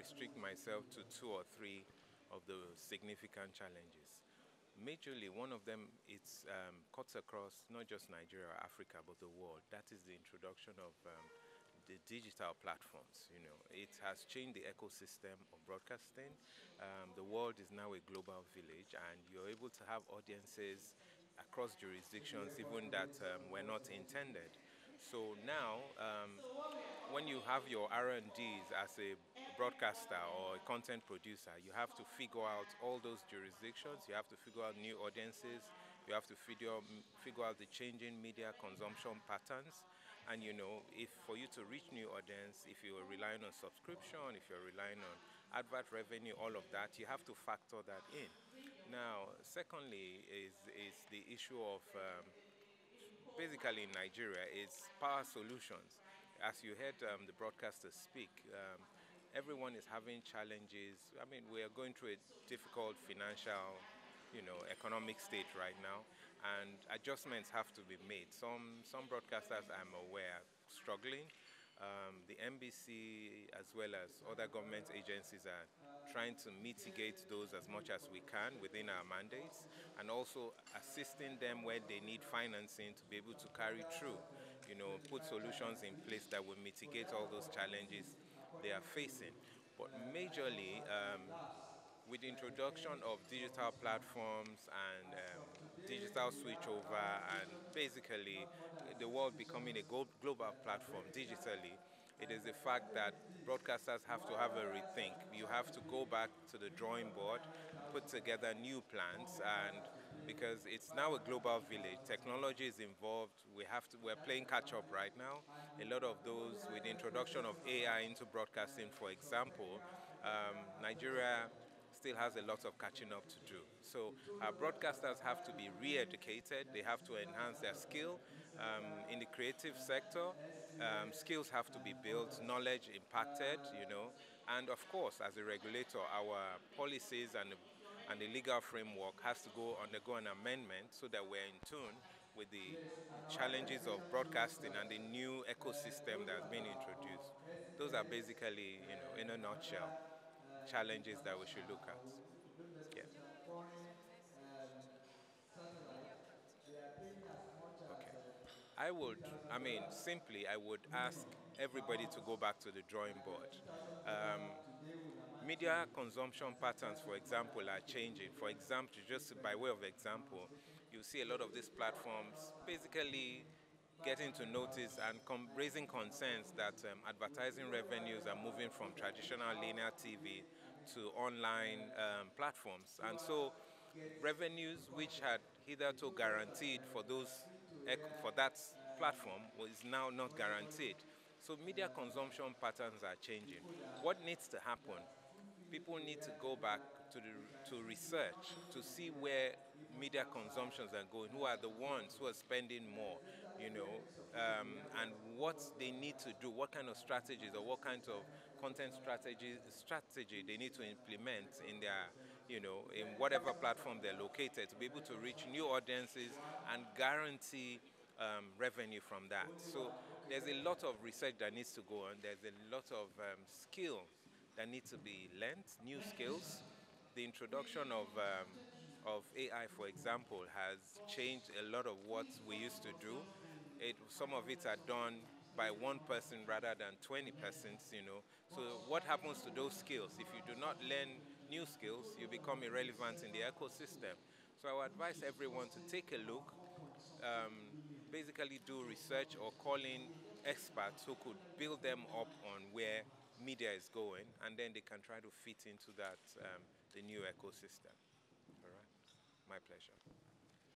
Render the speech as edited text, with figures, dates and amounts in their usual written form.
restrict myself to two or three of the significant challenges. Majorly, one of them cuts across not just Nigeria or Africa, but the world. That is the introduction of the digital platforms. You know, it has changed the ecosystem of broadcasting. The world is now a global village, and you're able to have audiences across jurisdictions, even that were not intended. So now, when you have your R&Ds as a broadcaster or a content producer, you have to figure out all those jurisdictions, you have to figure out new audiences, you have to figure out the changing media consumption patterns. And you know, if for you to reach new audience, if you're relying on subscription, if you're relying on advert revenue, all of that, you have to factor that in. Now, secondly is the issue of basically in Nigeria is power solutions. As you heard the broadcasters speak, everyone is having challenges. I mean, we are going through a difficult financial, economic state right now, and adjustments have to be made. Some broadcasters I'm aware are struggling. The NBC as well as other government agencies are trying to mitigate those as much as we can within our mandates, and also assisting them where they need financing to be able to carry through, put solutions in place that will mitigate all those challenges they are facing. But majorly, with the introduction of digital platforms and digital switchover, and basically the world becoming a global platform digitally, it is the fact that broadcasters have to have a rethink. You have to go back to the drawing board, put together new plans, and because it's now a global village, technology is involved. We're playing catch up right now. A lot of those, with the introduction of AI into broadcasting, for example, Nigeria still has a lot of catching up to do. So our broadcasters have to be re-educated. They have to enhance their skill in the creative sector. Skills have to be built, knowledge impacted, and of course, as a regulator, our policies and the legal framework has to undergo an amendment so that we're in tune with the challenges of broadcasting and the new ecosystem that's been introduced. Those are basically, in a nutshell, challenges that we should look at. Yeah. Okay. Simply, I would ask everybody to go back to the drawing board. Media consumption patterns, for example, are changing. For example, just by way of example, you see a lot of these platforms basically getting to notice and raising concerns that advertising revenues are moving from traditional linear TV to online platforms. And so revenues which had hitherto guaranteed for that platform is now not guaranteed. So media consumption patterns are changing. What needs to happen? People need to go back to research to see where media consumptions are going, who are the ones who are spending more, and what they need to do, what kind of strategies or what kind of content strategy they need to implement in their, in whatever platform they're located, to be able to reach new audiences and guarantee revenue from that. So there's a lot of research that needs to go on. There's a lot of skills that need to be learnt, new skills. The introduction of AI, for example, has changed a lot of what we used to do. Some of it are done by one person rather than 20 persons, So what happens to those skills? If you do not learn new skills, you become irrelevant in the ecosystem. So I would advise everyone to take a look, basically do research or call in experts who could build them up on where media is going, and then they can try to fit into that, the new ecosystem. All right. My pleasure.